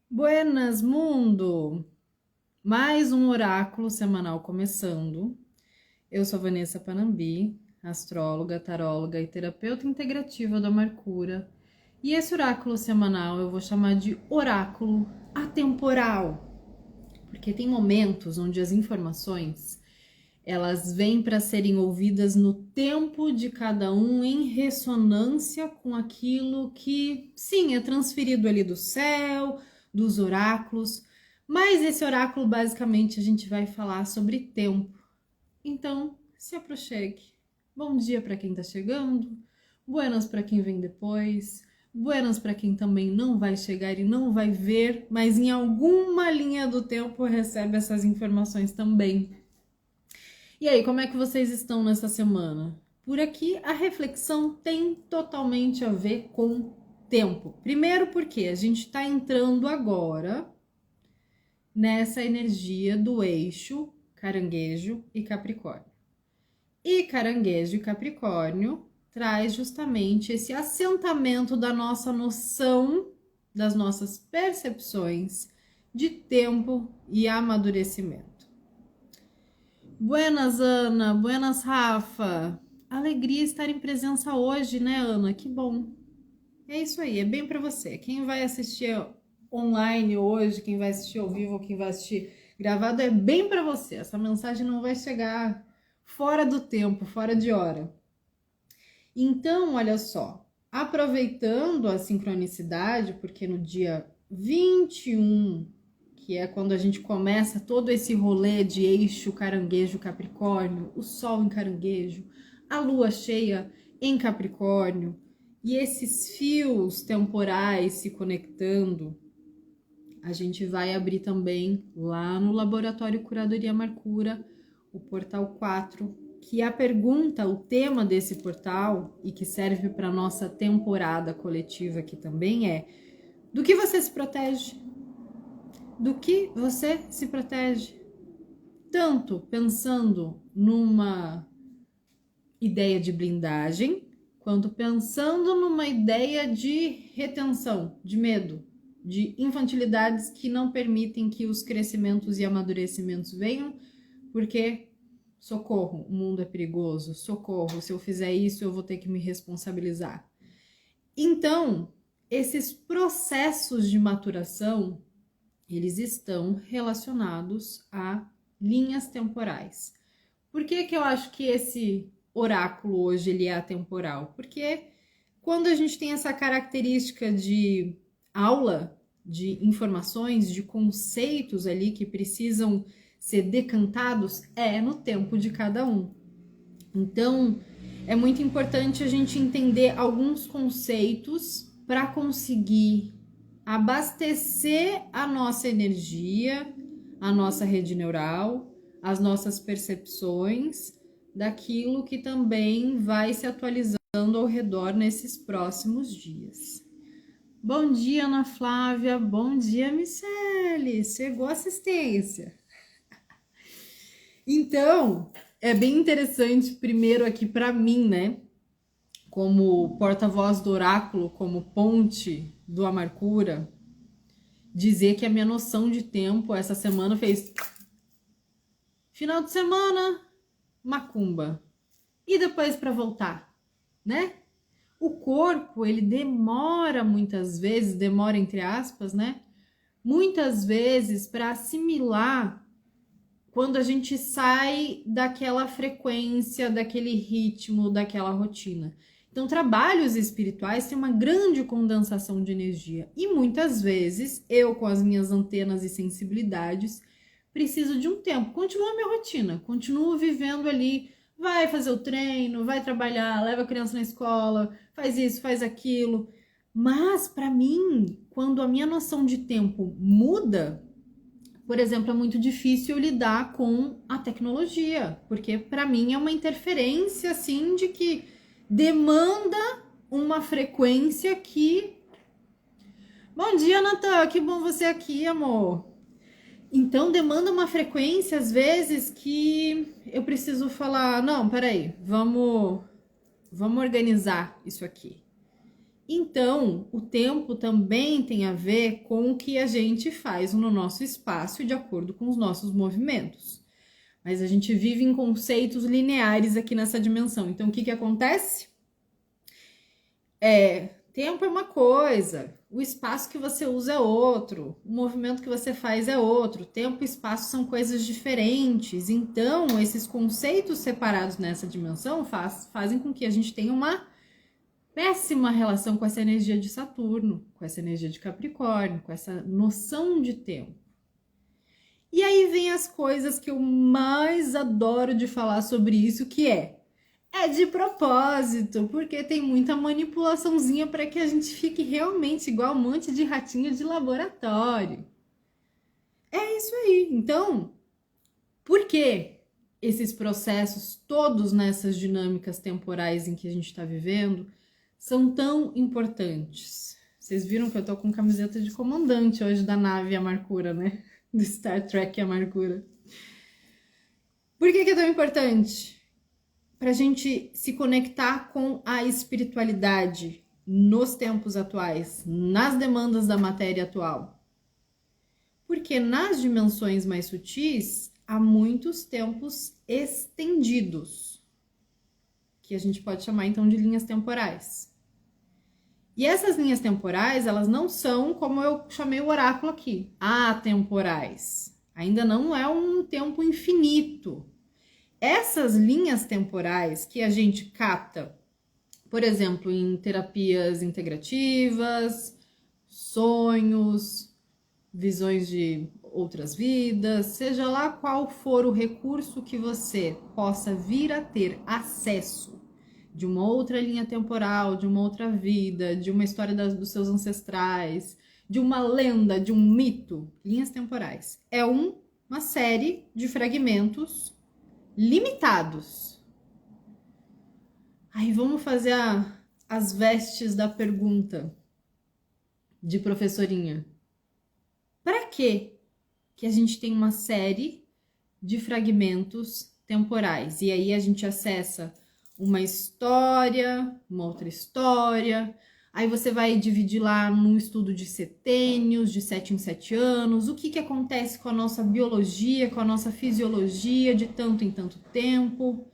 Buenas, mundo! Mais um oráculo semanal começando. Eu sou Vanessa Panambi, astróloga, taróloga e terapeuta integrativa da Mercúria. E esse oráculo semanal eu vou chamar de oráculo atemporal, porque tem momentos onde as informações elas vêm para serem ouvidas no tempo de cada um, em ressonância com aquilo que, sim, é transferido ali do céu, dos oráculos. Mas esse oráculo, basicamente, a gente vai falar sobre tempo. Então, se aproxime. Bom dia para quem está chegando, buenas para quem vem depois, buenas para quem também não vai chegar e não vai ver, mas em alguma linha do tempo recebe essas informações também. E aí, como é que vocês estão nessa semana? Por aqui, a reflexão tem totalmente a ver com tempo. Primeiro, porque a gente está entrando agora nessa energia do eixo Caranguejo e Capricórnio. E Caranguejo e Capricórnio traz justamente esse assentamento da nossa noção, das nossas percepções de tempo e amadurecimento. Buenas, Ana. Buenas, Rafa. Alegria estar em presença hoje, né, Ana? Que bom. É isso aí, é bem para você. Quem vai assistir online hoje, quem vai assistir ao vivo, quem vai assistir gravado, é bem para você. Essa mensagem não vai chegar fora do tempo, fora de hora. Então, olha só, aproveitando a sincronicidade, porque no dia 21, que é quando a gente começa todo esse rolê de eixo Caranguejo Capricórnio, o Sol em Caranguejo, a Lua cheia em Capricórnio, e esses fios temporais se conectando, a gente vai abrir também lá no Laboratório Curadoria Mercúria, o portal 4, que a pergunta, o tema desse portal, e que serve para nossa temporada coletiva aqui também é: do que você se protege? Do que você se protege? Tanto pensando numa ideia de blindagem, quanto pensando numa ideia de retenção, de medo, de infantilidades que não permitem que os crescimentos e amadurecimentos venham, porque socorro, o mundo é perigoso, socorro, se eu fizer isso eu vou ter que me responsabilizar. Então, esses processos de maturação, eles estão relacionados a linhas temporais. Por que eu acho que esse oráculo hoje ele é atemporal? Porque quando a gente tem essa característica de aula, de informações, de conceitos ali que precisam ser decantados, é no tempo de cada um. Então, é muito importante a gente entender alguns conceitos para conseguir abastecer a nossa energia, a nossa rede neural, as nossas percepções daquilo que também vai se atualizando ao redor nesses próximos dias. Bom dia, Ana Flávia. Bom dia, Michele. Chegou a assistência. Então, é bem interessante, primeiro aqui para mim, né? Como porta-voz do oráculo, como ponte do Amarcura, dizer que a minha noção de tempo essa semana fez final de semana, macumba. E depois para voltar, né? O corpo, ele demora muitas vezes, demora entre aspas, né? Muitas vezes para assimilar quando a gente sai daquela frequência, daquele ritmo, daquela rotina. Então, trabalhos espirituais têm uma grande condensação de energia e muitas vezes eu, com as minhas antenas e sensibilidades, preciso de um tempo. Continua a minha rotina, continuo vivendo ali. Vai fazer o treino, vai trabalhar, leva a criança na escola, faz isso, faz aquilo. Mas, para mim, quando a minha noção de tempo muda, por exemplo, é muito difícil lidar com a tecnologia, porque para mim é uma interferência assim de que demanda uma frequência que... Bom dia, Natan, que bom você aqui, amor. Então demanda uma frequência às vezes que eu preciso falar, não, peraí, vamos organizar isso aqui. Então, o tempo também tem a ver com o que a gente faz no nosso espaço de acordo com os nossos movimentos. Mas a gente vive em conceitos lineares aqui nessa dimensão. Então, o que acontece? Tempo é uma coisa, o espaço que você usa é outro, o movimento que você faz é outro. Tempo e espaço são coisas diferentes. Então, esses conceitos separados nessa dimensão fazem com que a gente tenha uma péssima relação com essa energia de Saturno, com essa energia de Capricórnio, com essa noção de tempo. E aí vem as coisas que eu mais adoro de falar sobre isso, que é de propósito, porque tem muita manipulaçãozinha para que a gente fique realmente igual um monte de ratinho de laboratório. É isso aí. Então, por que esses processos todos nessas dinâmicas temporais em que a gente está vivendo são tão importantes? Vocês viram que eu tô com camiseta de comandante hoje da nave Amarcura, né? Do Star Trek Amarcura. Por que é tão importante? Para a gente se conectar com a espiritualidade nos tempos atuais, nas demandas da matéria atual. Porque nas dimensões mais sutis, há muitos tempos estendidos, que a gente pode chamar então de linhas temporais. E essas linhas temporais, elas não são como eu chamei o oráculo aqui, atemporais. Ainda não é um tempo infinito. Essas linhas temporais que a gente capta, por exemplo, em terapias integrativas, sonhos, visões de outras vidas, seja lá qual for o recurso que você possa vir a ter acesso de uma outra linha temporal, de uma outra vida, de uma história dos seus ancestrais, de uma lenda, de um mito, linhas temporais. É uma série de fragmentos limitados. Aí vamos fazer as vestes da pergunta de professorinha. Para que a gente tem uma série de fragmentos temporais? E aí a gente acessa uma história, uma outra história. Aí você vai dividir lá num estudo de setênios, de 7 em 7 anos, o que acontece com a nossa biologia, com a nossa fisiologia de tanto em tanto tempo.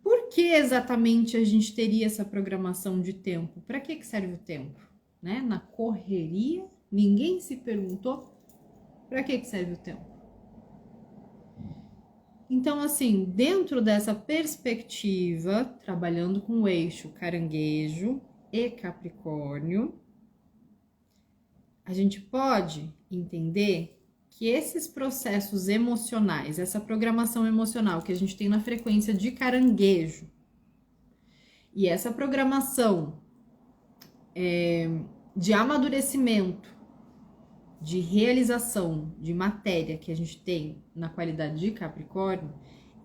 Por que exatamente a gente teria essa programação de tempo? Para que serve o tempo? Né? Na correria, ninguém se perguntou para que serve o tempo. Então, assim, dentro dessa perspectiva, trabalhando com o eixo caranguejo e Capricórnio, a gente pode entender que esses processos emocionais, essa programação emocional que a gente tem na frequência de caranguejo e essa programação de amadurecimento, de realização de matéria que a gente tem na qualidade de Capricórnio,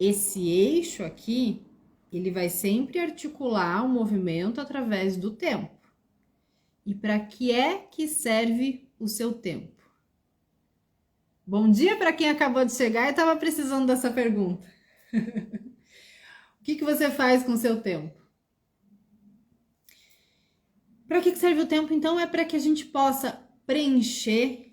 esse eixo aqui, ele vai sempre articular o movimento através do tempo. E para que é que serve o seu tempo? Bom dia para quem acabou de chegar e estava precisando dessa pergunta. O que você faz com o seu tempo? Para que serve o tempo, então? É para que a gente possa preencher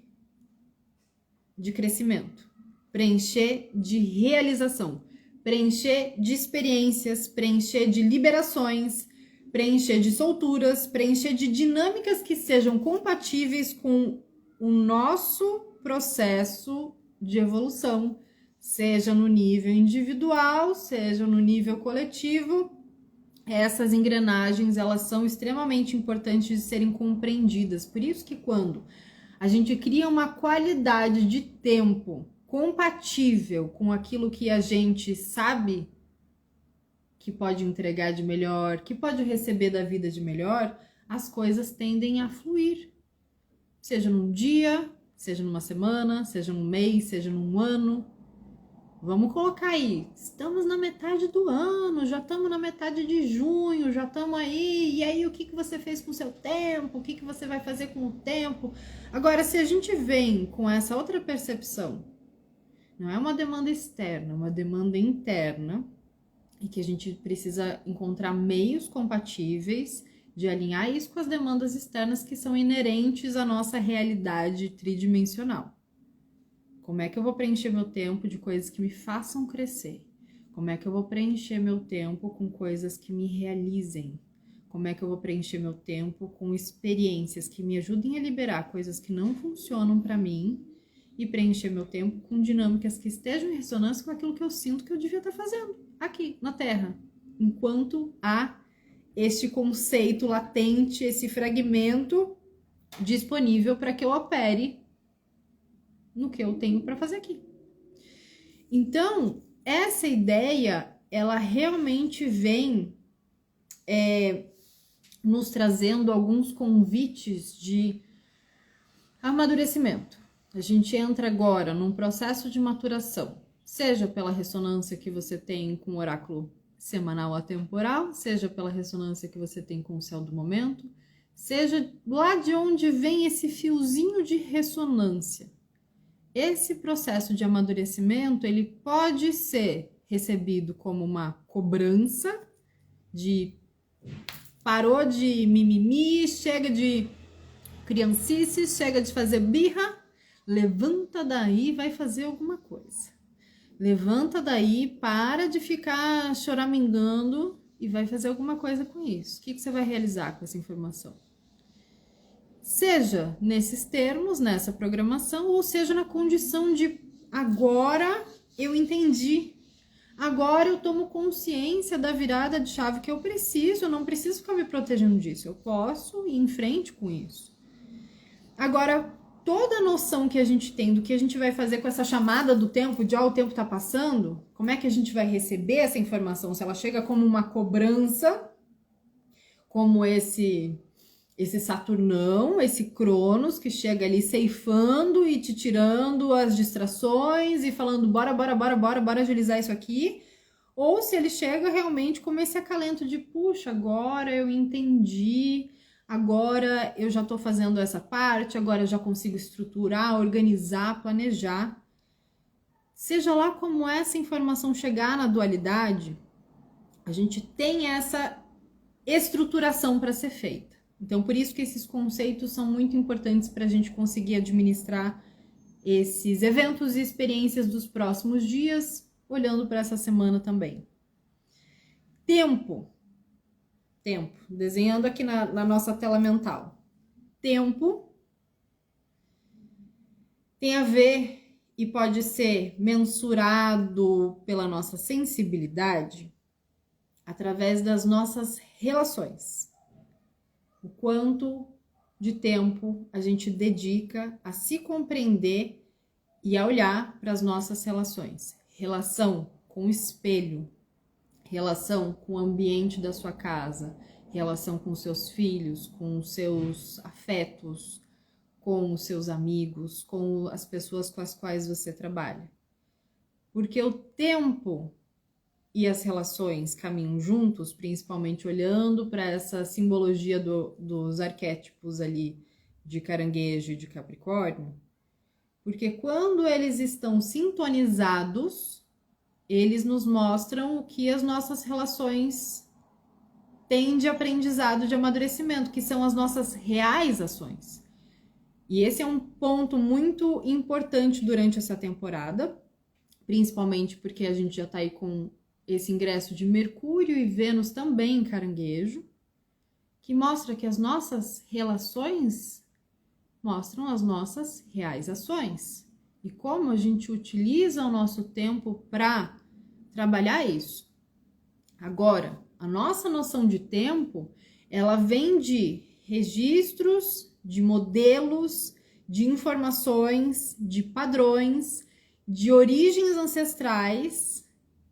de crescimento, preencher de realização, preencher de experiências, preencher de liberações, preencher de solturas, preencher de dinâmicas que sejam compatíveis com o nosso processo de evolução, seja no nível individual, seja no nível coletivo. Essas engrenagens, elas são extremamente importantes de serem compreendidas. Por isso que quando a gente cria uma qualidade de tempo compatível com aquilo que a gente sabe que pode entregar de melhor, que pode receber da vida de melhor, as coisas tendem a fluir. Seja num dia, seja numa semana, seja num mês, seja num ano. Vamos colocar aí, estamos na metade do ano, já estamos na metade de junho, já estamos aí, e aí o que você fez com o seu tempo, o que você vai fazer com o tempo? Agora, se a gente vem com essa outra percepção, não é uma demanda externa, é uma demanda interna, e que a gente precisa encontrar meios compatíveis de alinhar isso com as demandas externas que são inerentes à nossa realidade tridimensional. Como é que eu vou preencher meu tempo de coisas que me façam crescer? Como é que eu vou preencher meu tempo com coisas que me realizem? Como é que eu vou preencher meu tempo com experiências que me ajudem a liberar coisas que não funcionam para mim e preencher meu tempo com dinâmicas que estejam em ressonância com aquilo que eu sinto que eu devia estar fazendo aqui na Terra, enquanto há este conceito latente, esse fragmento disponível para que eu opere no que eu tenho para fazer aqui. Então, essa ideia, ela realmente vem nos trazendo alguns convites de amadurecimento. A gente entra agora num processo de maturação, seja pela ressonância que você tem com o oráculo semanal atemporal, seja pela ressonância que você tem com o céu do momento, seja lá de onde vem esse fiozinho de ressonância. Esse processo de amadurecimento, ele pode ser recebido como uma cobrança de parou de mimimi, chega de criancice, chega de fazer birra, levanta daí e vai fazer alguma coisa. Levanta daí, para de ficar choramingando e vai fazer alguma coisa com isso. O que você vai realizar com essa informação? Seja nesses termos, nessa programação, ou seja na condição de agora eu entendi. Agora eu tomo consciência da virada de chave que eu preciso, eu não preciso ficar me protegendo disso, eu posso ir em frente com isso. Agora, toda a noção que a gente tem do que a gente vai fazer com essa chamada do tempo, de o tempo tá passando, como é que a gente vai receber essa informação? Se ela chega como uma cobrança, como esse Saturnão, esse Cronos, que chega ali ceifando e te tirando as distrações e falando bora agilizar isso aqui, ou se ele chega realmente como esse acalento de puxa, agora eu entendi, agora eu já tô fazendo essa parte, agora eu já consigo estruturar, organizar, planejar. Seja lá como essa informação chegar na dualidade, a gente tem essa estruturação para ser feita. Então, por isso que esses conceitos são muito importantes para a gente conseguir administrar esses eventos e experiências dos próximos dias, olhando para essa semana também. Tempo, desenhando aqui na nossa tela mental. Tempo tem a ver e pode ser mensurado pela nossa sensibilidade através das nossas relações. O quanto de tempo a gente dedica a se compreender e a olhar para as nossas relações. Relação com o espelho, relação com o ambiente da sua casa, relação com seus filhos, com os seus afetos, com os seus amigos, com as pessoas com as quais você trabalha. Porque o tempo e as relações caminham juntos, principalmente olhando para essa simbologia dos arquétipos ali de Caranguejo e de Capricórnio, porque quando eles estão sintonizados, eles nos mostram o que as nossas relações têm de aprendizado, de amadurecimento, que são as nossas reais ações. E esse é um ponto muito importante durante essa temporada, principalmente porque a gente já está aí com esse ingresso de Mercúrio e Vênus também em Caranguejo, que mostra que as nossas relações mostram as nossas reais ações. E como a gente utiliza o nosso tempo para trabalhar isso. Agora, a nossa noção de tempo, ela vem de registros, de modelos, de informações, de padrões, de origens ancestrais.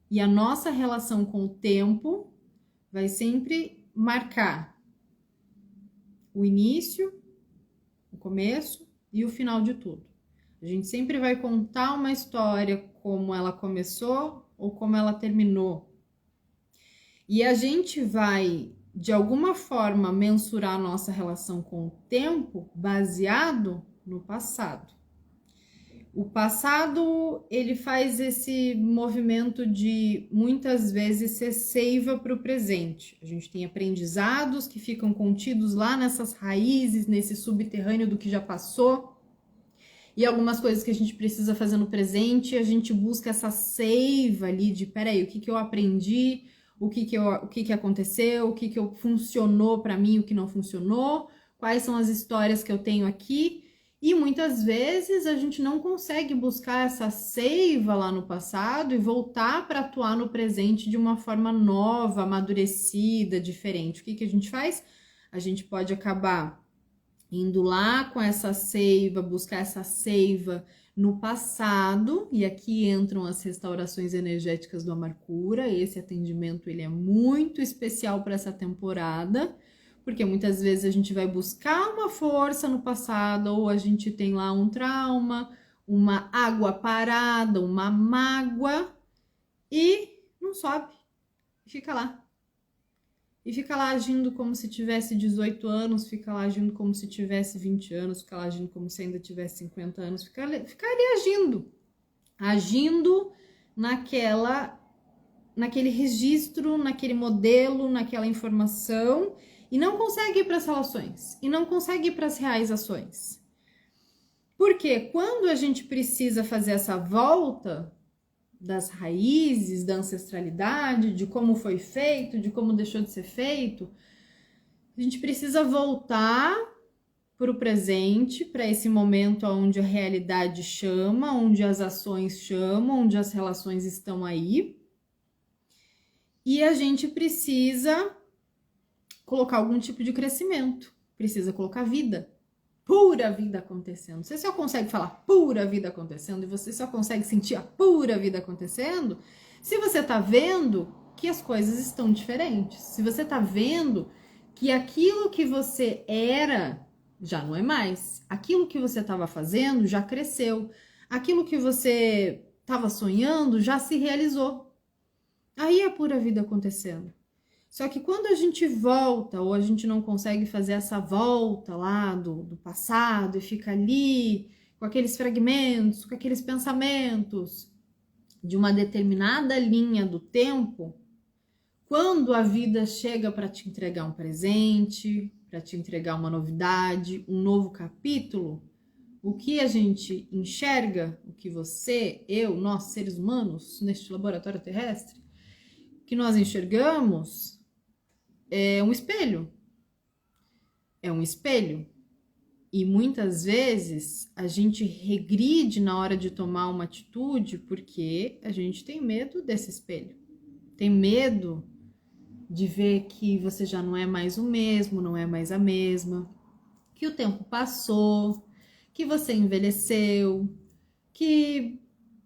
E a nossa relação com o tempo vai sempre marcar o início, o começo e o final de tudo. A gente sempre vai contar uma história como ela começou ou como ela terminou. E a gente vai, de alguma forma, mensurar a nossa relação com o tempo baseado no passado. O passado, ele faz esse movimento de, muitas vezes, ser seiva para o presente. A gente tem aprendizados que ficam contidos lá nessas raízes, nesse subterrâneo do que já passou. E algumas coisas que a gente precisa fazer no presente, a gente busca essa seiva ali de, peraí, o que que eu aprendi, o que que aconteceu, o que que funcionou para mim, o que não funcionou, quais são as histórias que eu tenho aqui. E muitas vezes a gente não consegue buscar essa seiva lá no passado e voltar para atuar no presente de uma forma nova, amadurecida, diferente. O que que a gente faz? A gente pode acabar indo lá com essa seiva, buscar essa seiva no passado, e aqui entram as restaurações energéticas do Amarcura. Esse atendimento ele é muito especial para essa temporada, porque muitas vezes a gente vai buscar uma força no passado, ou a gente tem lá um trauma, uma água parada, uma mágoa, e não sobe, fica lá. E fica lá agindo como se tivesse 18 anos, fica lá agindo como se tivesse 20 anos, fica lá agindo como se ainda tivesse 50 anos, fica ali agindo naquele registro, naquele modelo, naquela informação, e não consegue ir para as relações, e não consegue ir para as reais ações. Porque quando a gente precisa fazer essa volta das raízes, da ancestralidade, de como foi feito, de como deixou de ser feito, a gente precisa voltar para o presente, para esse momento onde a realidade chama, onde as ações chamam, onde as relações estão aí. E a gente precisa colocar algum tipo de crescimento, precisa colocar vida, pura vida acontecendo. Você só consegue falar pura vida acontecendo e você só consegue sentir a pura vida acontecendo se você tá vendo que as coisas estão diferentes, se você tá vendo que aquilo que você era já não é mais, aquilo que você estava fazendo já cresceu, aquilo que você estava sonhando já se realizou. Aí é a pura vida acontecendo. Só que quando a gente volta, ou a gente não consegue fazer essa volta lá do passado e fica ali com aqueles fragmentos, com aqueles pensamentos de uma determinada linha do tempo, quando a vida chega para te entregar um presente, para te entregar uma novidade, um novo capítulo, o que a gente enxerga, o que você, eu, nós seres humanos neste laboratório terrestre, que nós enxergamos é um espelho. É um espelho. E muitas vezes a gente regride na hora de tomar uma atitude porque a gente tem medo desse espelho. Tem medo de ver que você já não é mais o mesmo, não é mais a mesma, que o tempo passou, que você envelheceu, que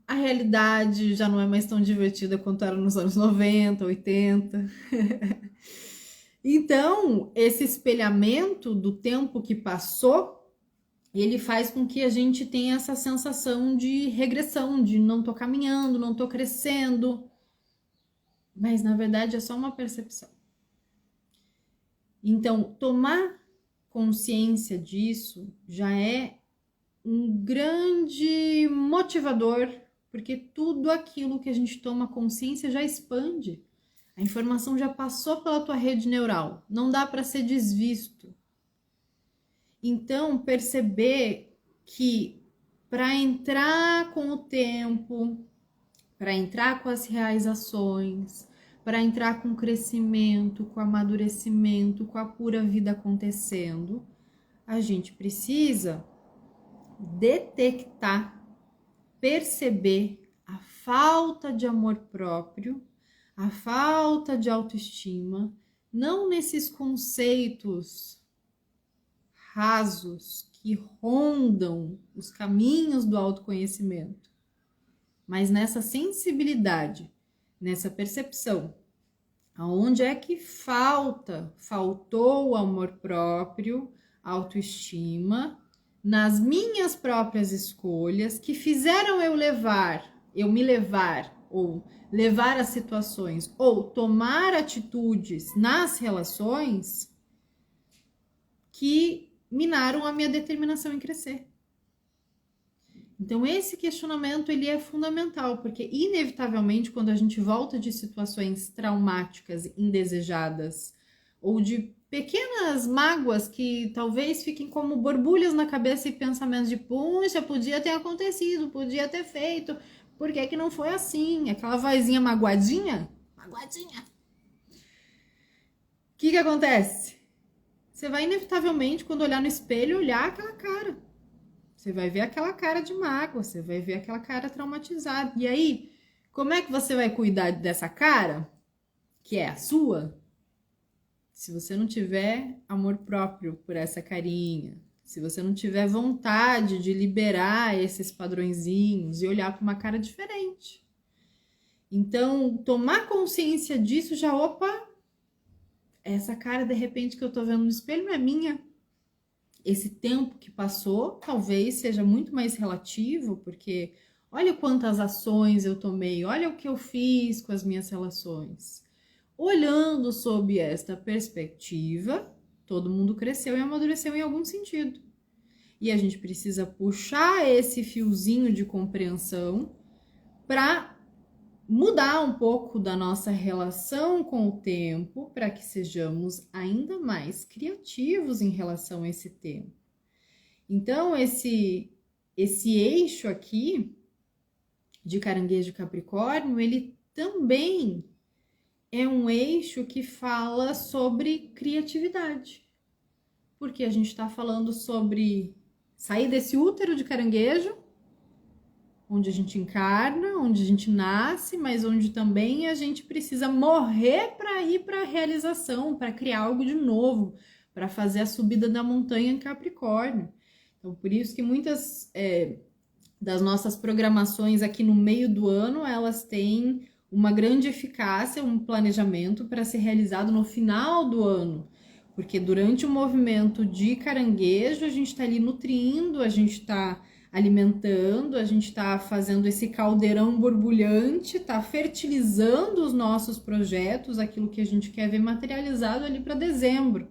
a realidade já não é mais tão divertida quanto era nos anos 90, 80. Então, esse espelhamento do tempo que passou, ele faz com que a gente tenha essa sensação de regressão, de não tô caminhando, não tô crescendo. Mas, na verdade, é só uma percepção. Então, tomar consciência disso já é um grande motivador, porque tudo aquilo que a gente toma consciência já expande. A informação já passou pela tua rede neural, não dá para ser desvisto. Então, perceber que para entrar com o tempo, para entrar com as reais ações, para entrar com o crescimento, com o amadurecimento, com a pura vida acontecendo, a gente precisa detectar, perceber a falta de amor próprio, a falta de autoestima, não nesses conceitos rasos que rondam os caminhos do autoconhecimento, mas nessa sensibilidade, nessa percepção, aonde é que faltou o amor próprio, a autoestima, nas minhas próprias escolhas que fizeram eu me levar, ou levar a situações, ou tomar atitudes nas relações que minaram a minha determinação em crescer. Então, esse questionamento, ele é fundamental, porque, inevitavelmente, quando a gente volta de situações traumáticas, indesejadas, ou de pequenas mágoas que talvez fiquem como borbulhas na cabeça e pensamentos de, puxa, podia ter acontecido, podia ter feito, por que que não foi assim? Aquela vozinha magoadinha, magoadinha. O que acontece? Você vai, inevitavelmente, quando olhar no espelho, olhar aquela cara. Você vai ver aquela cara de mágoa, você vai ver aquela cara traumatizada. E aí, como é que você vai cuidar dessa cara, que é a sua, se você não tiver amor próprio por essa carinha, se você não tiver vontade de liberar esses padrõezinhos e olhar para uma cara diferente? Então, tomar consciência disso já, opa, essa cara de repente que eu tô vendo no espelho não é minha. Esse tempo que passou talvez seja muito mais relativo, porque olha quantas ações eu tomei, olha o que eu fiz com as minhas relações. Olhando sob esta perspectiva, todo mundo cresceu e amadureceu em algum sentido. E a gente precisa puxar esse fiozinho de compreensão para mudar um pouco da nossa relação com o tempo, para que sejamos ainda mais criativos em relação a esse tempo. Então, esse eixo aqui de Caranguejo e Capricórnio, ele também é um eixo que fala sobre criatividade. Porque a gente está falando sobre sair desse útero de caranguejo, onde a gente encarna, onde a gente nasce, mas onde também a gente precisa morrer para ir para a realização, para criar algo de novo, para fazer a subida da montanha em Capricórnio. Então, por isso que muitas das nossas programações aqui no meio do ano, elas têm uma grande eficácia, um planejamento para ser realizado no final do ano. Porque durante o movimento de caranguejo, a gente está ali nutrindo, a gente está alimentando, a gente está fazendo esse caldeirão borbulhante, está fertilizando os nossos projetos, aquilo que a gente quer ver materializado ali para dezembro.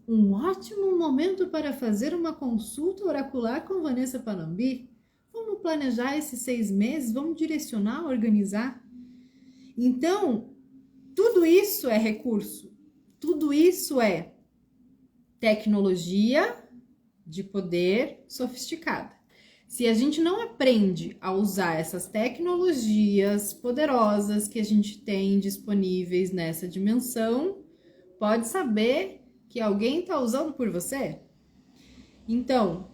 Um ótimo momento para fazer uma consulta oracular com Vanessa Panambi. Vamos planejar esses 6 meses, vamos direcionar, organizar. Então, tudo isso é recurso, tudo isso é tecnologia de poder sofisticada. Se a gente não aprende a usar essas tecnologias poderosas que a gente tem disponíveis nessa dimensão, pode saber que alguém está usando por você. Então,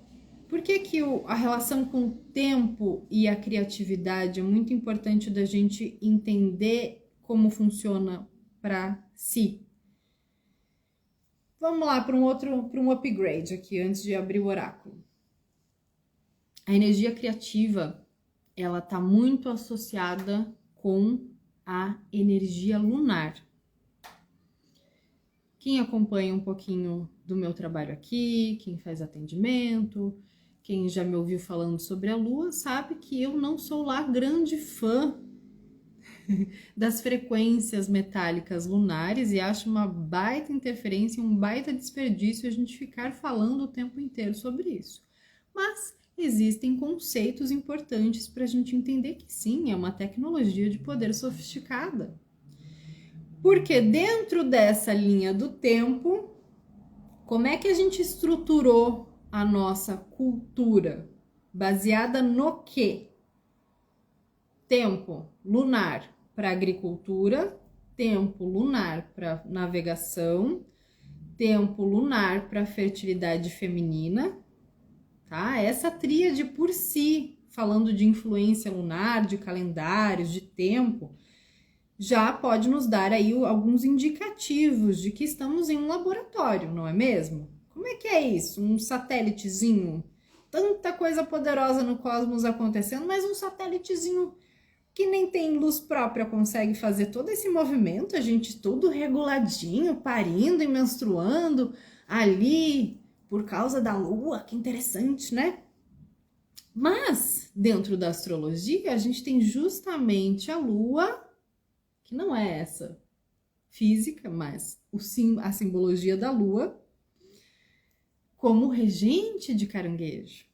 por que a relação com o tempo e a criatividade é muito importante da gente entender como funciona para si? Vamos lá para um upgrade aqui, antes de abrir o oráculo. A energia criativa, ela está muito associada com a energia lunar. Quem acompanha um pouquinho do meu trabalho aqui, quem faz atendimento, quem já me ouviu falando sobre a Lua, sabe que eu não sou lá grande fã das frequências metálicas lunares e acho uma baita interferência, um baita desperdício a gente ficar falando o tempo inteiro sobre isso. Mas existem conceitos importantes para a gente entender que sim, é uma tecnologia de poder sofisticada. Porque dentro dessa linha do tempo, como é que a gente estruturou a nossa cultura? Baseada no quê? Tempo lunar para agricultura, tempo lunar para navegação, tempo lunar para fertilidade feminina, tá? Essa tríade por si, falando de influência lunar, de calendários, de tempo, já pode nos dar aí alguns indicativos de que estamos em um laboratório, não é mesmo? Como é que é isso? Um satélitezinho, tanta coisa poderosa no cosmos acontecendo, mas um satélitezinho que nem tem luz própria consegue fazer todo esse movimento, a gente tudo reguladinho, parindo e menstruando ali por causa da lua, que interessante, né? Mas, dentro da astrologia, a gente tem justamente a lua, que não é essa física, mas a simbologia da lua, como regente de caranguejo.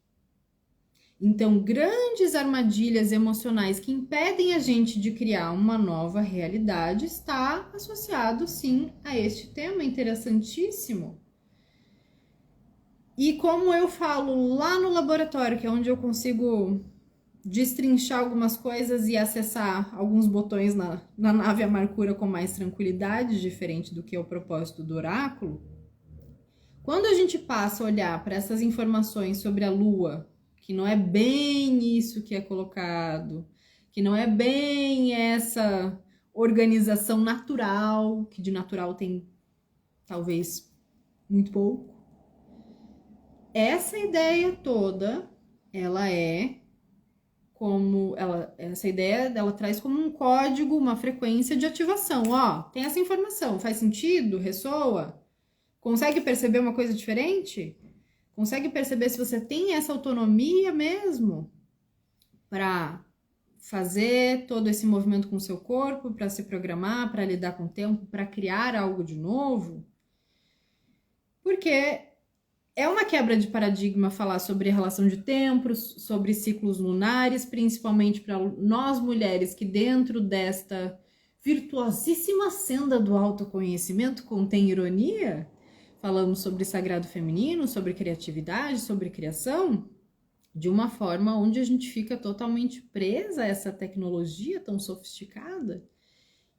Então, grandes armadilhas emocionais que impedem a gente de criar uma nova realidade está associado, sim, a este tema interessantíssimo. E como eu falo lá no laboratório, que é onde eu consigo destrinchar algumas coisas e acessar alguns botões na nave Amarcura com mais tranquilidade, diferente do que é o propósito do oráculo, quando a gente passa a olhar para essas informações sobre a Lua, que não é bem isso que é colocado, que não é bem essa organização natural, que de natural tem talvez muito pouco. Essa ideia toda, ela é essa ideia ela traz como um código, uma frequência de ativação. Ó, tem essa informação, faz sentido? Ressoa? Consegue perceber uma coisa diferente? Consegue perceber se você tem essa autonomia mesmo para fazer todo esse movimento com o seu corpo, para se programar, para lidar com o tempo, para criar algo de novo? Porque é uma quebra de paradigma falar sobre a relação de tempos, sobre ciclos lunares, principalmente para nós mulheres que dentro desta virtuosíssima senda do autoconhecimento contém ironia. Falamos sobre sagrado feminino, sobre criatividade, sobre criação, de uma forma onde a gente fica totalmente presa a essa tecnologia tão sofisticada.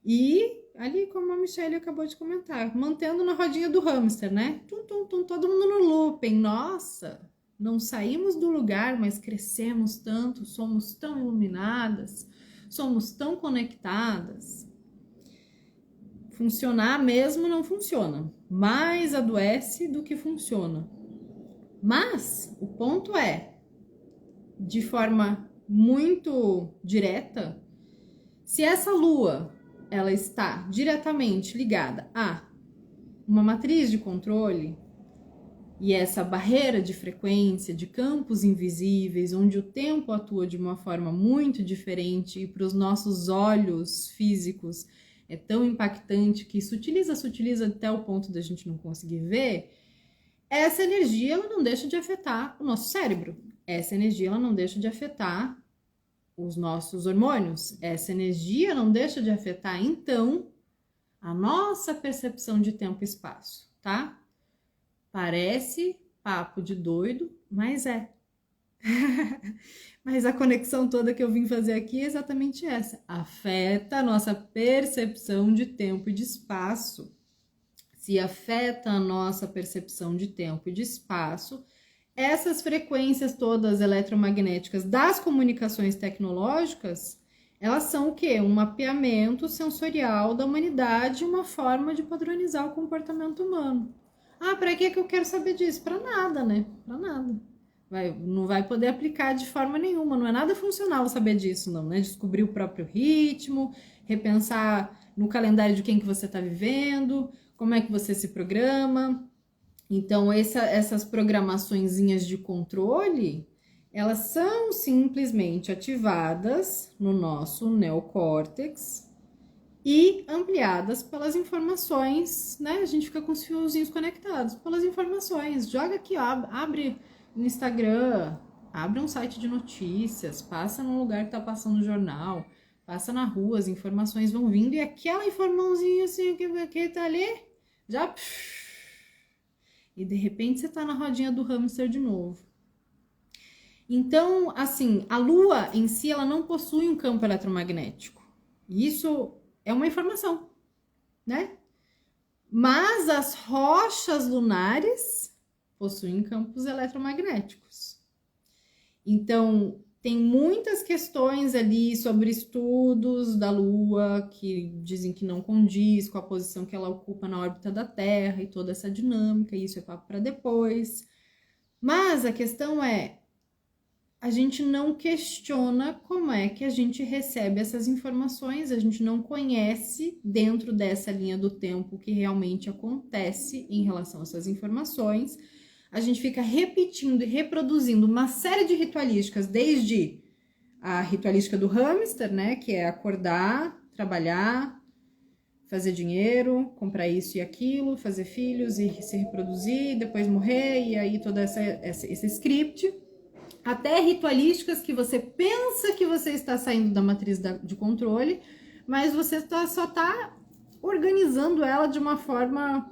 E ali, como a Michelle acabou de comentar, mantendo na rodinha do hamster, né? Tum, tum, tum, todo mundo no looping. Nossa, não saímos do lugar, mas crescemos tanto, somos tão iluminadas, somos tão conectadas. Funcionar mesmo não funciona. Mais adoece do que funciona. Mas o ponto é, de forma muito direta, se essa lua ela está diretamente ligada a uma matriz de controle e essa barreira de frequência, de campos invisíveis, onde o tempo atua de uma forma muito diferente e para os nossos olhos físicos é tão impactante que sutiliza até o ponto da gente não conseguir ver, essa energia ela não deixa de afetar o nosso cérebro. Essa energia ela não deixa de afetar os nossos hormônios. Essa energia não deixa de afetar, então, a nossa percepção de tempo e espaço, tá? Parece papo de doido, mas é. Mas a conexão toda que eu vim fazer aqui é exatamente essa. Afeta a nossa percepção de tempo e de espaço. Se afeta a nossa percepção de tempo e de espaço, essas frequências todas eletromagnéticas das comunicações tecnológicas, elas são o quê? Um mapeamento sensorial da humanidade, uma forma de padronizar o comportamento humano. Ah, para que eu quero saber disso? Para nada, né? Para nada. Não vai poder aplicar de forma nenhuma, não é nada funcional saber disso, não, né? Descobrir o próprio ritmo, repensar no calendário de quem que você está vivendo, como é que você se programa. Então, essas programaçõezinhas de controle, elas são simplesmente ativadas no nosso neocórtex e ampliadas pelas informações, né? A gente fica com os fiozinhos conectados pelas informações. Joga aqui, ó, abre no Instagram, abre um site de notícias, passa num lugar que tá passando jornal, passa na rua, as informações vão vindo e aquela informaçãozinha assim que tá ali, já... E de repente você tá na rodinha do hamster de novo. Então, assim, a Lua em si, ela não possui um campo eletromagnético. Isso é uma informação, né? Mas as rochas lunares possuem campos eletromagnéticos. Então, tem muitas questões ali sobre estudos da Lua que dizem que não condiz com a posição que ela ocupa na órbita da Terra e toda essa dinâmica, e isso é papo para depois. Mas a questão é, a gente não questiona como é que a gente recebe essas informações, a gente não conhece dentro dessa linha do tempo o que realmente acontece em relação a essas informações. A gente fica repetindo e reproduzindo uma série de ritualísticas, desde a ritualística do hamster, né, que é acordar, trabalhar, fazer dinheiro, comprar isso e aquilo, fazer filhos e se reproduzir, depois morrer, e aí todo esse script, até ritualísticas que você pensa que você está saindo da matriz de controle, mas você só está organizando ela de uma forma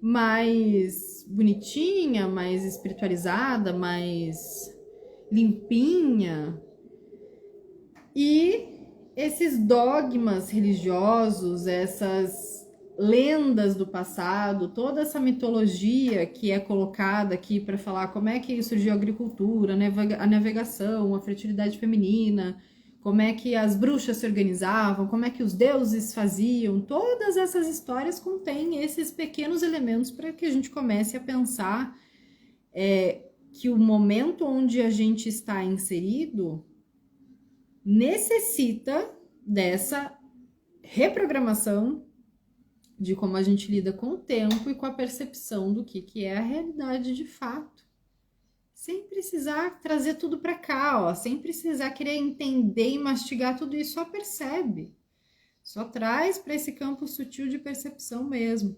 mais bonitinha, mais espiritualizada, mais limpinha. E esses dogmas religiosos, essas lendas do passado, toda essa mitologia que é colocada aqui para falar como é que surgiu a agricultura, a navegação, a fertilidade feminina, como é que as bruxas se organizavam, como é que os deuses faziam, todas essas histórias contêm esses pequenos elementos para que a gente comece a pensar que o momento onde a gente está inserido necessita dessa reprogramação de como a gente lida com o tempo e com a percepção do que é a realidade de fato. Sem precisar trazer tudo para cá, ó, sem precisar querer entender e mastigar tudo isso, só percebe. Só traz para esse campo sutil de percepção mesmo.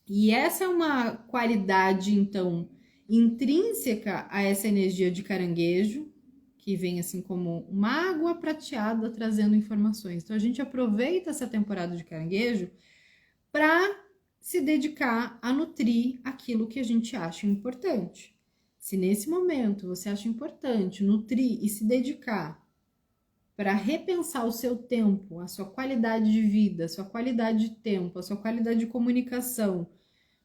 E essa é uma qualidade, então, intrínseca a essa energia de caranguejo, que vem assim como uma água prateada trazendo informações. Então a gente aproveita essa temporada de caranguejo para se dedicar a nutrir aquilo que a gente acha importante. Se nesse momento você acha importante nutrir e se dedicar para repensar o seu tempo, a sua qualidade de vida, a sua qualidade de tempo, a sua qualidade de comunicação,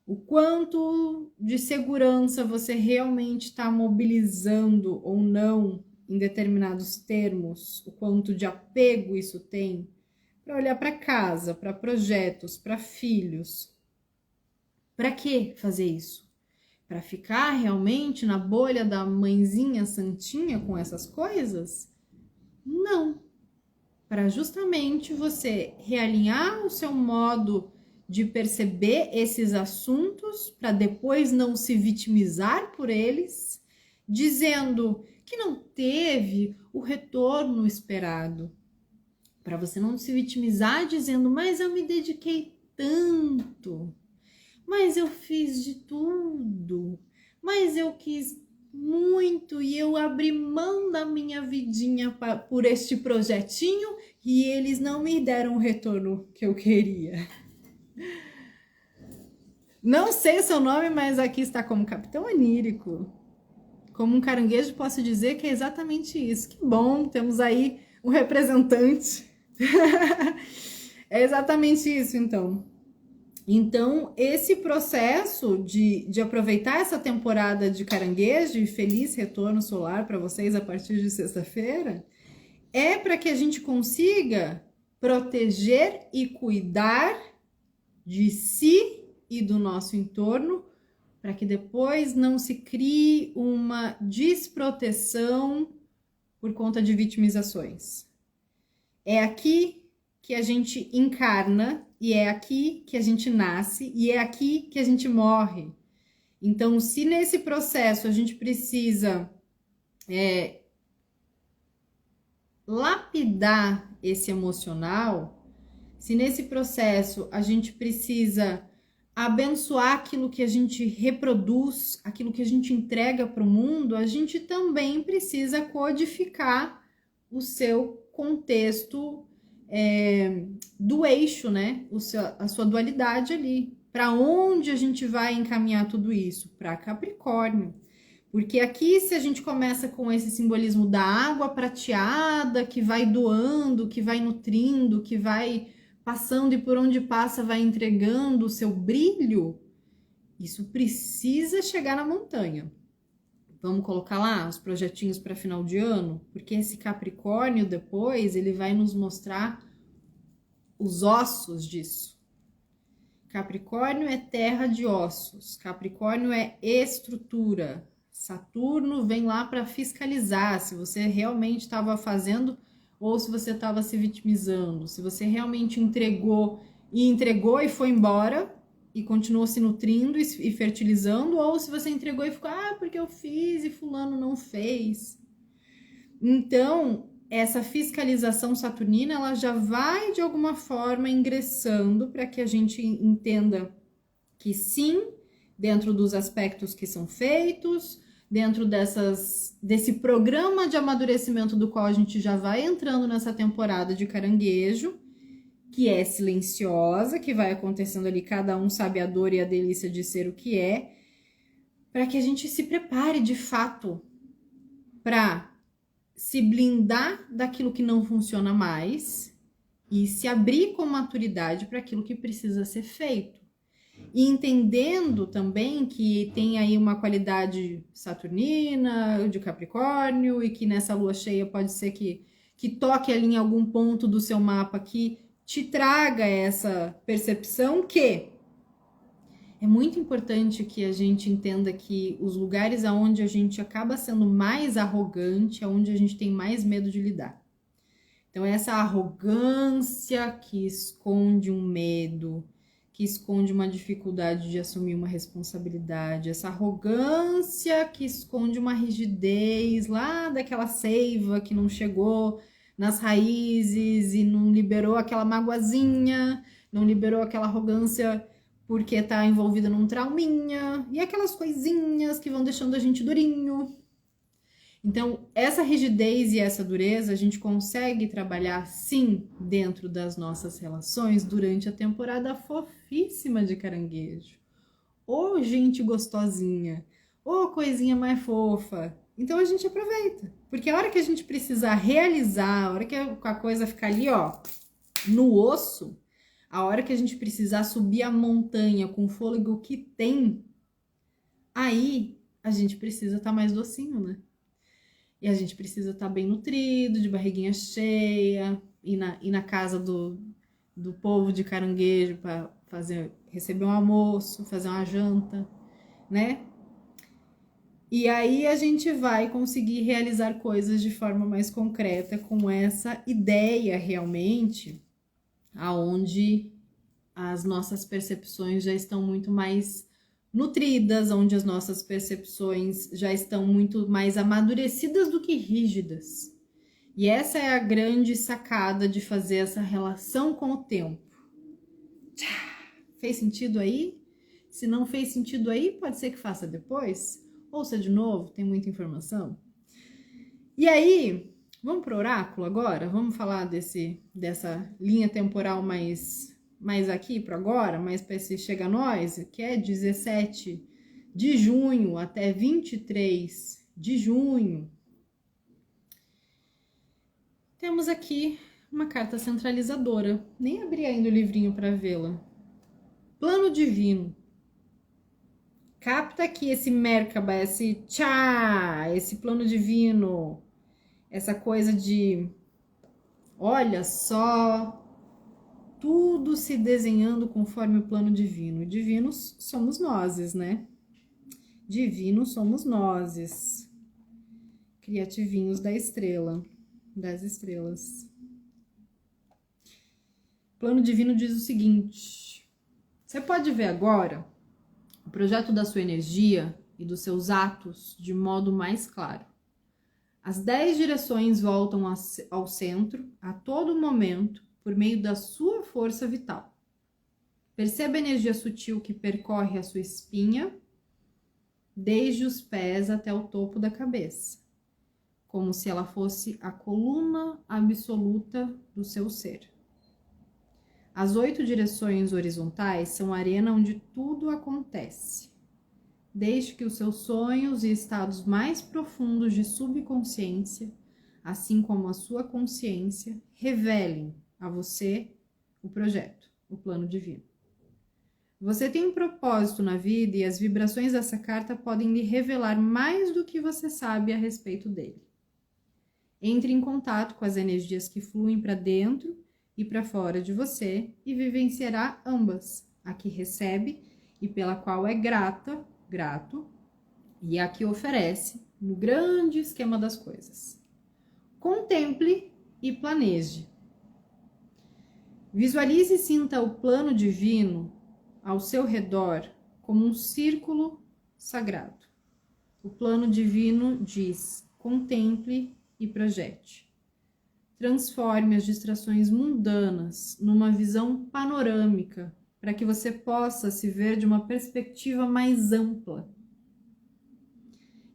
o quanto de segurança você realmente está mobilizando ou não em determinados termos, o quanto de apego isso tem, para olhar para casa, para projetos, para filhos. Para que fazer isso? Para ficar realmente na bolha da mãezinha santinha com essas coisas? Não. Para justamente você realinhar o seu modo de perceber esses assuntos, para depois não se vitimizar por eles, dizendo que não teve o retorno esperado. Para você não se vitimizar dizendo, mas eu me dediquei tanto, mas eu fiz de tudo, mas eu quis muito e eu abri mão da minha vidinha por este projetinho e eles não me deram o retorno que eu queria. Não sei o seu nome, mas aqui está como Capitão Onírico. Como um caranguejo, posso dizer que é exatamente isso. Que bom, temos aí um representante. É exatamente isso, então. Então, esse processo de aproveitar essa temporada de caranguejo e feliz retorno solar para vocês a partir de sexta-feira, é para que a gente consiga proteger e cuidar de si e do nosso entorno, para que depois não se crie uma desproteção por conta de vitimizações. É aqui que a gente encarna, e é aqui que a gente nasce, e é aqui que a gente morre. Então, se nesse processo a gente precisa lapidar esse emocional, se nesse processo a gente precisa abençoar aquilo que a gente reproduz, aquilo que a gente entrega para o mundo, a gente também precisa codificar o seu contexto do eixo, né? A sua dualidade ali. Para onde a gente vai encaminhar tudo isso? Para Capricórnio. Porque aqui, se a gente começa com esse simbolismo da água prateada, que vai doando, que vai nutrindo, que vai passando e por onde passa vai entregando o seu brilho, isso precisa chegar na montanha. Vamos colocar lá os projetinhos para final de ano? Porque esse Capricórnio depois, ele vai nos mostrar os ossos disso. Capricórnio é terra de ossos, Capricórnio é estrutura. Saturno vem lá para fiscalizar se você realmente estava fazendo ou se você estava se vitimizando, se você realmente entregou e foi embora e continuou se nutrindo e fertilizando, ou se você entregou e ficou, porque eu fiz e fulano não fez. Então, essa fiscalização saturnina, ela já vai de alguma forma ingressando para que a gente entenda que sim, dentro dos aspectos que são feitos, dentro desse programa de amadurecimento do qual a gente já vai entrando nessa temporada de Caranguejo, que é silenciosa, que vai acontecendo ali, cada um sabe a dor e a delícia de ser o que é, para que a gente se prepare de fato para se blindar daquilo que não funciona mais e se abrir com maturidade para aquilo que precisa ser feito. E entendendo também que tem aí uma qualidade saturnina, de Capricórnio, e que nessa lua cheia pode ser que toque ali em algum ponto do seu mapa que te traga essa percepção que é muito importante que a gente entenda que os lugares aonde a gente acaba sendo mais arrogante é onde a gente tem mais medo de lidar. Então, essa arrogância que esconde um medo, que esconde uma dificuldade de assumir uma responsabilidade, essa arrogância que esconde uma rigidez lá daquela seiva que não chegou nas raízes e não liberou aquela magoazinha, não liberou aquela arrogância porque tá envolvida num trauminha, e aquelas coisinhas que vão deixando a gente durinho. Então, essa rigidez e essa dureza a gente consegue trabalhar sim dentro das nossas relações durante a temporada fofíssima de Caranguejo. Ô gente gostosinha, ô coisinha mais fofa. Então a gente aproveita, porque a hora que a gente precisar realizar, a hora que a coisa ficar ali, ó, no osso, a hora que a gente precisar subir a montanha com o fôlego que tem, aí a gente precisa estar mais docinho, né? E a gente precisa estar bem nutrido, de barriguinha cheia, ir na casa do povo de Caranguejo para receber um almoço, fazer uma janta, né? E aí a gente vai conseguir realizar coisas de forma mais concreta com essa ideia realmente, aonde as nossas percepções já estão muito mais nutridas, onde as nossas percepções já estão muito mais amadurecidas do que rígidas. E essa é a grande sacada de fazer essa relação com o tempo. Fez sentido aí? Se não fez sentido aí, pode ser que faça depois. Ouça de novo, tem muita informação. E aí, vamos para o oráculo agora? Vamos falar dessa linha temporal mais aqui para agora, mais para esse chega a nós, que é 17 de junho até 23 de junho. Temos aqui uma carta centralizadora. Nem abri ainda o livrinho para vê-la. Plano divino. Capta aqui esse Merkaba, esse plano divino. Essa coisa de, olha só, tudo se desenhando conforme o plano divino. Divinos somos nós, né? Divinos somos nós. Criativinhos das estrelas. O plano divino diz o seguinte: você pode ver agora o projeto da sua energia e dos seus atos de modo mais claro. As 10 direções voltam ao centro a todo momento por meio da sua força vital. Perceba a energia sutil que percorre a sua espinha, desde os pés até o topo da cabeça, como se ela fosse a coluna absoluta do seu ser. As 8 direções horizontais são a arena onde tudo acontece, desde que os seus sonhos e estados mais profundos de subconsciência, assim como a sua consciência, revelem a você o projeto, o plano divino. Você tem um propósito na vida e as vibrações dessa carta podem lhe revelar mais do que você sabe a respeito dele. Entre em contato com as energias que fluem para dentro e para fora de você e vivenciará ambas, a que recebe e pela qual é grato, e a que oferece no grande esquema das coisas. Contemple e planeje. Visualize e sinta o plano divino ao seu redor como um círculo sagrado. O plano divino diz: contemple e projete. Transforme as distrações mundanas numa visão panorâmica para que você possa se ver de uma perspectiva mais ampla.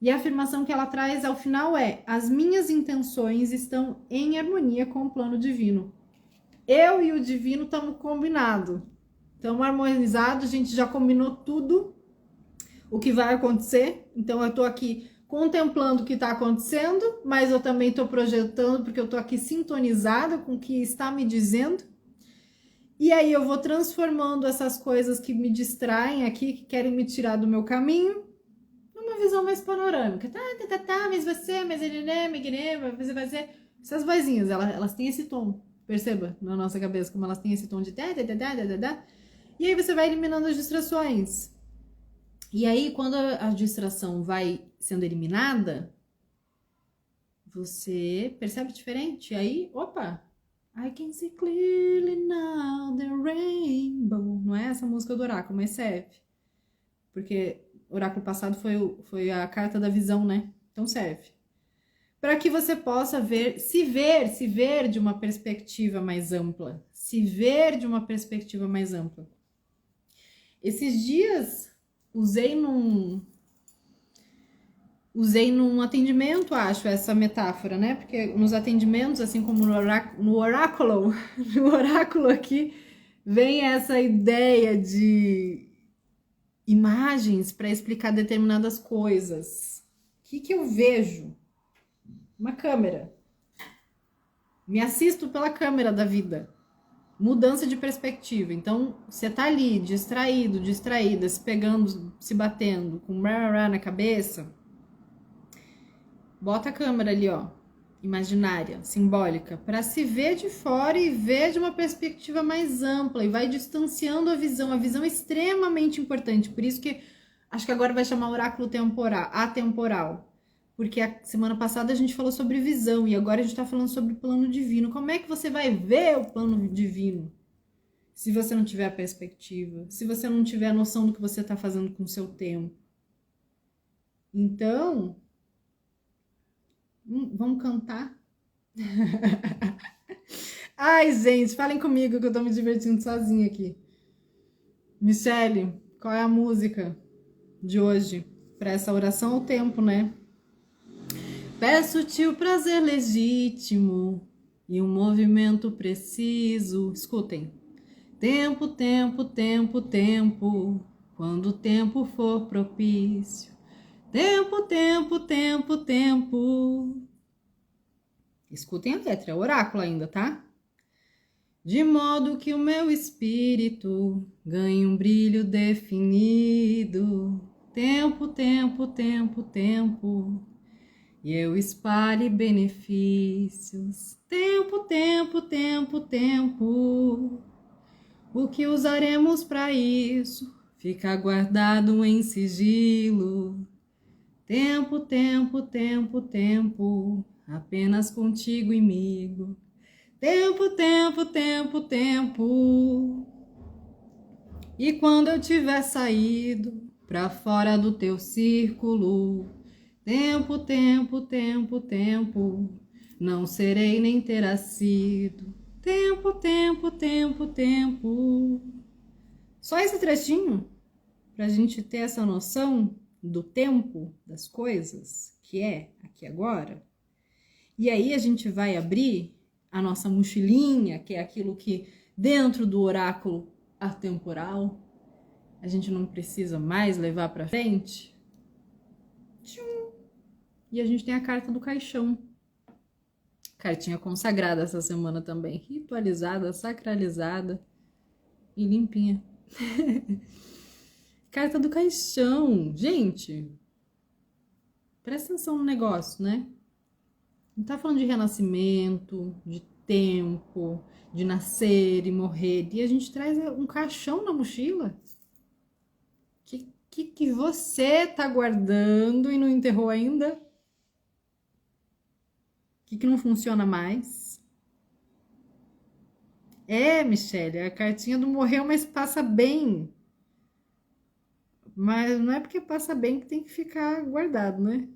E a afirmação que ela traz ao final é: as minhas intenções estão em harmonia com o plano divino. Eu e o divino estamos combinados. Estamos harmonizados, a gente já combinou tudo o que vai acontecer. Então eu tô aqui contemplando o que está acontecendo, mas eu também estou projetando porque eu tô aqui sintonizada com o que está me dizendo. E aí eu vou transformando essas coisas que me distraem aqui, que querem me tirar do meu caminho, numa visão mais panorâmica. Mas você, mas ele, né, você vai ser... Essas vozinhas, elas têm esse tom, perceba, na nossa cabeça, como elas têm esse tom de... E aí você vai eliminando as distrações. E aí, quando a distração vai sendo eliminada, você percebe diferente. E aí, opa! I can see clearly now the rainbow. Não é essa música do oráculo, mas serve. Porque o oráculo passado foi a carta da visão, né? Então serve. Para que você possa se ver de uma perspectiva mais ampla. Se ver de uma perspectiva mais ampla. Esses dias, usei num atendimento, acho, essa metáfora, né? Porque nos atendimentos, assim como no oráculo aqui, vem essa ideia de imagens para explicar determinadas coisas. O que eu vejo? Uma câmera. Me assisto pela câmera da vida. Mudança de perspectiva. Então, você tá ali, distraída, se pegando, se batendo, com na cabeça. Bota a câmera ali, ó, imaginária, simbólica, para se ver de fora e ver de uma perspectiva mais ampla e vai distanciando a visão. A visão é extremamente importante, por isso que acho que agora vai chamar oráculo atemporal, porque a semana passada a gente falou sobre visão e agora a gente está falando sobre plano divino. Como é que você vai ver o plano divino se você não tiver a perspectiva, se você não tiver a noção do que você está fazendo com o seu tempo? Então... vamos cantar? Ai, gente, falem comigo que eu tô me divertindo sozinha aqui. Michele, qual é a música de hoje? Para essa oração ao tempo, né? Peço-te o prazer legítimo e um movimento preciso. Escutem. Tempo, tempo, tempo, tempo, quando o tempo for propício. Tempo, tempo, tempo, tempo. Escutem a letra, é oráculo ainda, tá? De modo que o meu espírito ganhe um brilho definido. Tempo, tempo, tempo, tempo. E eu espalhe benefícios. Tempo, tempo, tempo, tempo. O que usaremos para isso fica guardado em sigilo. Tempo, tempo, tempo, tempo, apenas contigo e comigo. Tempo, tempo, tempo, tempo. E quando eu tiver saído pra fora do teu círculo, tempo, tempo, tempo, tempo, não serei nem terá sido. Tempo, tempo, tempo, tempo. Só esse trechinho pra gente ter essa noção do tempo das coisas, que é aqui agora. E aí a gente vai abrir a nossa mochilinha, que é aquilo que dentro do oráculo atemporal a gente não precisa mais levar para frente. E a gente tem a carta do caixão. Cartinha consagrada essa semana também, ritualizada, sacralizada e limpinha. Carta do caixão. Gente, presta atenção no negócio, né? Não tá falando de renascimento, de tempo, de nascer e morrer. E a gente traz um caixão na mochila. Que você tá guardando e não enterrou ainda? Que não funciona mais? É, Michele, a cartinha do morreu, mas passa bem. Mas não é porque passa bem que tem que ficar guardado, né?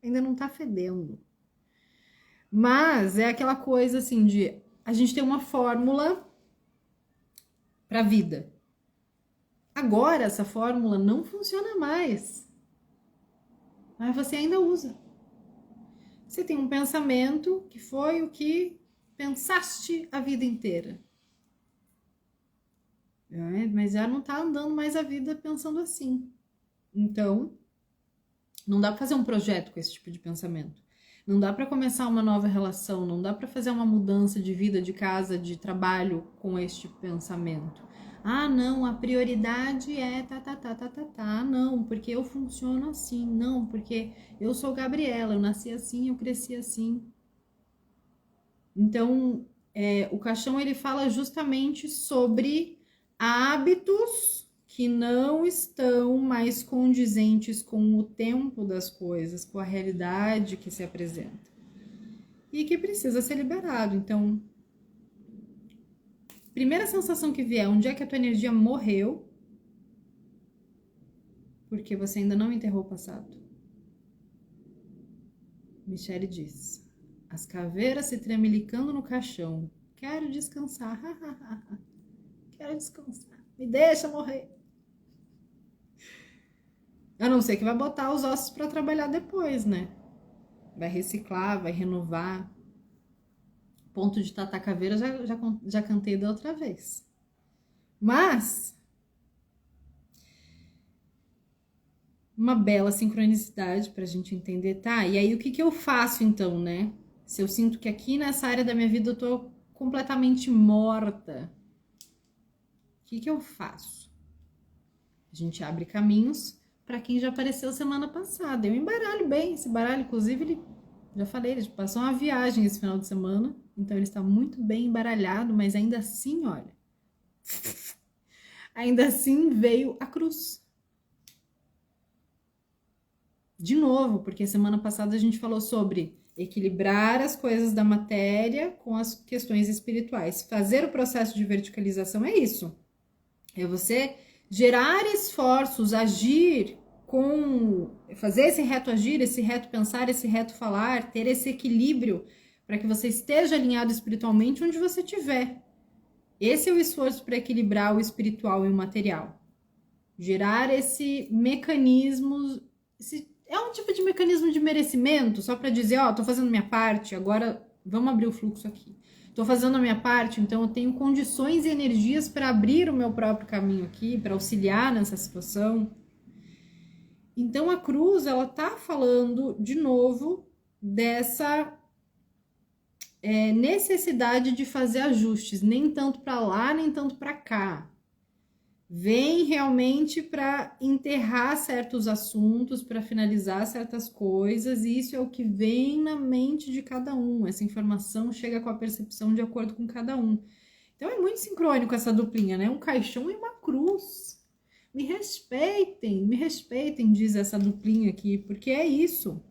Ainda não tá fedendo. Mas é aquela coisa assim de... A gente tem uma fórmula para a vida. Agora essa fórmula não funciona mais. mas você ainda usa. Você tem um pensamento que foi o que pensaste a vida inteira. Mas já não tá andando mais a vida pensando assim. Então, não dá para fazer um projeto com esse tipo de pensamento. Não dá para começar uma nova relação, não dá para fazer uma mudança de vida, de casa, de trabalho com este pensamento. Ah, não, a prioridade é não, porque eu funciono assim, não, porque eu sou Gabriela, eu nasci assim, eu cresci assim. Então, o caixão ele fala justamente sobre hábitos que não estão mais condizentes com o tempo das coisas, com a realidade que se apresenta e que precisa ser liberado. Então, primeira sensação que vier, onde é que a tua energia morreu? Porque você ainda não enterrou o passado. Michele diz: as caveiras se tremelicando no caixão. Quero descansar. Quero descansar. Me deixa morrer. A não ser que vai botar os ossos para trabalhar depois, né? Vai reciclar, vai renovar. Ponto de Tata Caveira já cantei da outra vez. Mas uma bela sincronicidade pra gente entender, tá? E aí o que eu faço então, né? Se eu sinto que aqui nessa área da minha vida eu tô completamente morta, o que eu faço? A gente abre caminhos para quem já apareceu semana passada. Eu embaralho bem esse baralho, inclusive ele, já falei, ele passou uma viagem esse final de semana, então ele está muito bem embaralhado, mas ainda assim, olha, ainda assim veio a cruz. De novo, porque semana passada a gente falou sobre equilibrar as coisas da matéria com as questões espirituais. Fazer o processo de verticalização é isso. É você gerar esforços, agir fazer esse reto agir, esse reto pensar, esse reto falar, ter esse equilíbrio para que você esteja alinhado espiritualmente onde você estiver. Esse é o esforço para equilibrar o espiritual e o material. Gerar esse mecanismo, é um tipo de mecanismo de merecimento, só para dizer, ó, tô fazendo minha parte, agora vamos abrir o fluxo aqui. Tô fazendo a minha parte, então eu tenho condições e energias para abrir o meu próprio caminho aqui, para auxiliar nessa situação. Então a cruz, ela tá falando de novo dessa necessidade de fazer ajustes, nem tanto para lá, nem tanto para cá. Vem realmente para enterrar certos assuntos, para finalizar certas coisas, e isso é o que vem na mente de cada um. Essa informação chega com a percepção de acordo com cada um. Então é muito sincrônico essa duplinha, né? Um caixão e uma cruz. Me respeitem, diz essa duplinha aqui, porque é isso.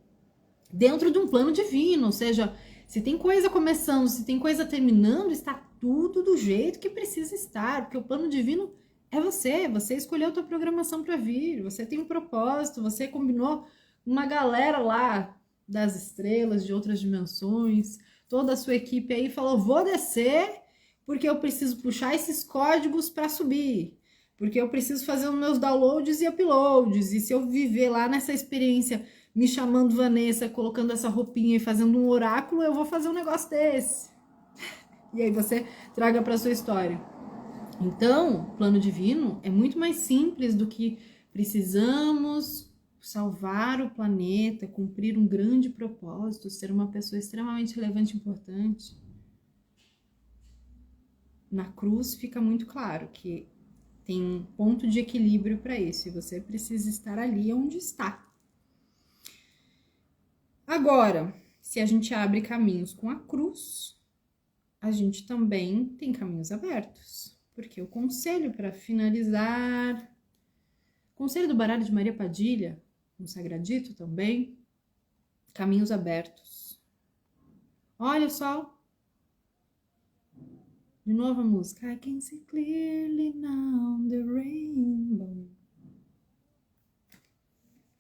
Dentro de um plano divino, ou seja, se tem coisa começando, se tem coisa terminando, está tudo do jeito que precisa estar, porque o plano divino é você escolheu a tua programação para vir, você tem um propósito, você combinou uma galera lá das estrelas, de outras dimensões, toda a sua equipe aí falou, vou descer porque eu preciso puxar esses códigos para subir, porque eu preciso fazer os meus downloads e uploads, e se eu viver lá nessa experiência me chamando Vanessa, colocando essa roupinha e fazendo um oráculo, eu vou fazer um negócio desse. E aí você traga para sua história. Então, plano divino é muito mais simples do que precisamos salvar o planeta, cumprir um grande propósito, ser uma pessoa extremamente relevante e importante. Na cruz fica muito claro que tem um ponto de equilíbrio para isso e você precisa estar ali onde está. Agora, se a gente abre caminhos com a cruz, a gente também tem caminhos abertos. Porque o conselho para finalizar, conselho do baralho de Maria Padilha, um sagradito também, caminhos abertos. Olha o sol. De novo a música. I can see clearly now the rainbow.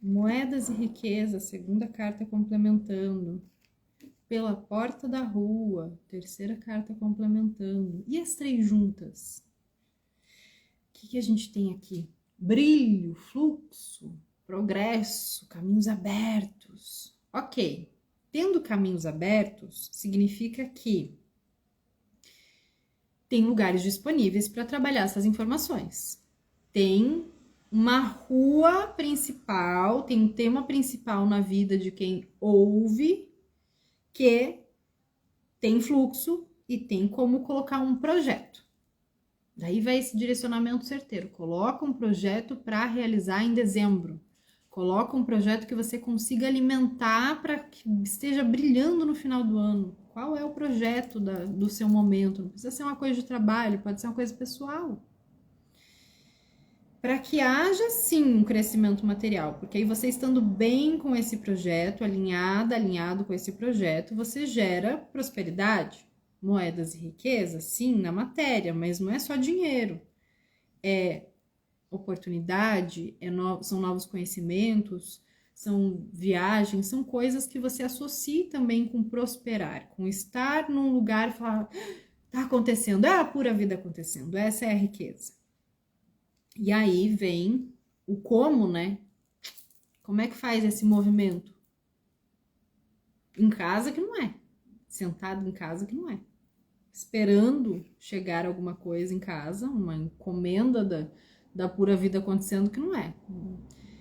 Moedas e riqueza, segunda carta complementando. Pela porta da rua, terceira carta complementando. E as três juntas? O que a gente tem aqui? Brilho, fluxo, progresso, caminhos abertos. Ok, tendo caminhos abertos, significa que tem lugares disponíveis para trabalhar essas informações. Tem uma rua principal, tem um tema principal na vida de quem ouve, que tem fluxo e tem como colocar um projeto. Daí vai esse direcionamento certeiro. Coloca um projeto para realizar em dezembro. Coloca um projeto que você consiga alimentar para que esteja brilhando no final do ano. Qual é o projeto do seu momento? Não precisa ser uma coisa de trabalho, pode ser uma coisa pessoal. Para que haja, sim, um crescimento material. Porque aí você estando bem com esse projeto, alinhado com esse projeto, você gera prosperidade, moedas e riqueza, sim, na matéria, mas não é só dinheiro. É oportunidade, são novos conhecimentos, são viagens, são coisas que você associa também com prosperar, com estar num lugar e falar, tá acontecendo, é a pura vida acontecendo, essa é a riqueza. E aí vem o como, né? Como é que faz esse movimento? Em casa que não é, sentado em casa que não é, esperando chegar alguma coisa em casa, uma encomenda da pura vida acontecendo que não é.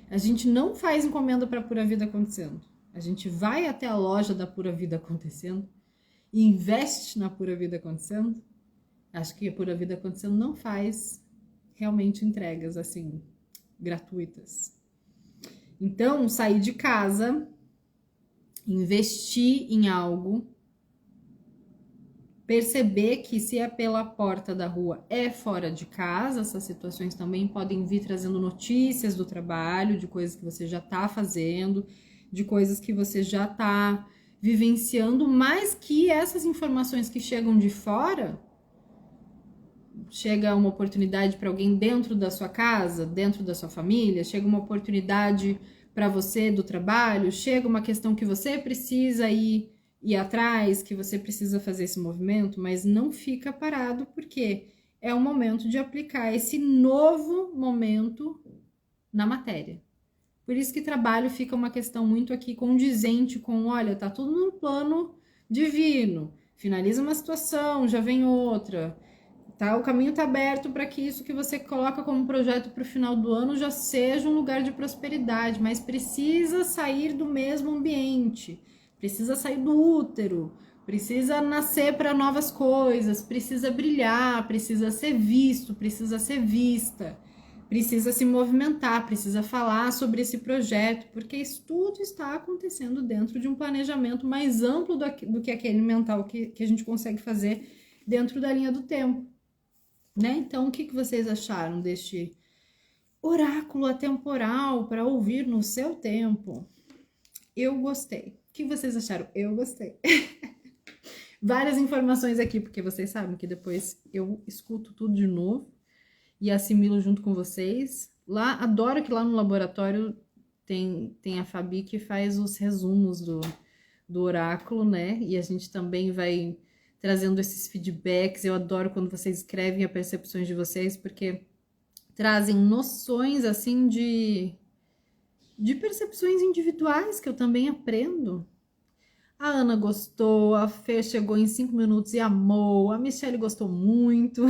A gente não faz encomenda para a pura vida acontecendo. A gente vai até a loja da pura vida acontecendo e investe na pura vida acontecendo. Acho que a pura vida acontecendo não faz realmente entregas assim gratuitas. Então, sair de casa, investir em algo, perceber que se é pela porta da rua, é fora de casa. Essas situações também podem vir trazendo notícias do trabalho, de coisas que você já está fazendo, de coisas que você já está vivenciando, mas que essas informações que chegam de fora, chega uma oportunidade para alguém dentro da sua casa, dentro da sua família, chega uma oportunidade para você do trabalho, chega uma questão que você precisa ir atrás, que você precisa fazer esse movimento, mas não fica parado, porque é o momento de aplicar esse novo momento na matéria. Por isso que trabalho fica uma questão muito aqui condizente com, olha, tá tudo no plano divino, finaliza uma situação, já vem outra, tá? O caminho tá aberto para que isso que você coloca como projeto para o final do ano já seja um lugar de prosperidade, mas precisa sair do mesmo ambiente, precisa sair do útero, precisa nascer para novas coisas, precisa brilhar, precisa ser visto, precisa ser vista, precisa se movimentar, precisa falar sobre esse projeto, porque isso tudo está acontecendo dentro de um planejamento mais amplo do que aquele mental que a gente consegue fazer dentro da linha do tempo, né? Então, o que vocês acharam deste oráculo atemporal para ouvir no seu tempo? Eu gostei. O que vocês acharam? Eu gostei. Várias informações aqui, porque vocês sabem que depois eu escuto tudo de novo e assimilo junto com vocês. Lá, adoro que lá no laboratório tem a Fabi que faz os resumos do oráculo, né? E a gente também vai trazendo esses feedbacks. Eu adoro quando vocês escrevem as percepções de vocês, porque trazem noções, assim, de percepções individuais que eu também aprendo. A Ana gostou, a Fê chegou em 5 minutos e amou, a Michelle gostou muito.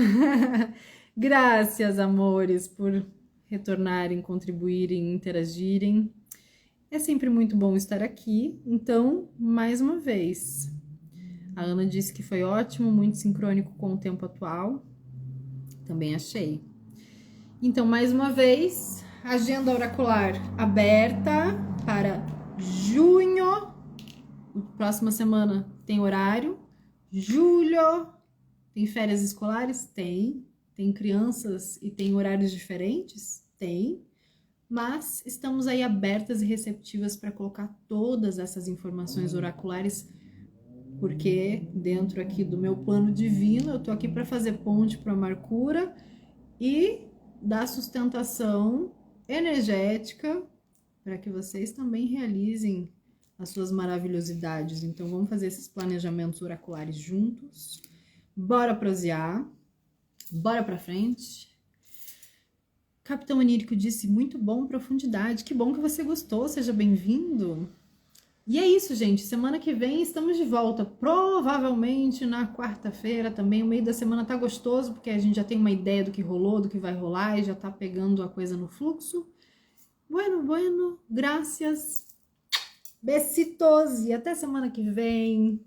Graças, amores, por retornarem, contribuírem, interagirem. É sempre muito bom estar aqui. Então, mais uma vez, a Ana disse que foi ótimo, muito sincrônico com o tempo atual. Também achei. Então, mais uma vez, agenda oracular aberta para junho. Próxima semana tem horário. Julho tem férias escolares? Tem. Tem crianças e tem horários diferentes? Tem. Mas estamos aí abertas e receptivas para colocar todas essas informações oraculares, porque dentro aqui do meu plano divino, eu tô aqui para fazer ponte para a Mercúrio e dar sustentação energética para que vocês também realizem as suas maravilhosidades. Então, vamos fazer esses planejamentos oraculares juntos. Bora prosear, bora para frente. Capitão Onírico disse, muito bom, profundidade. Que bom que você gostou, seja bem-vindo. E é isso, gente. Semana que vem estamos de volta. Provavelmente na quarta-feira também. O meio da semana tá gostoso, porque a gente já tem uma ideia do que rolou, do que vai rolar e já tá pegando a coisa no fluxo. Bueno, graças. Besitos e até semana que vem.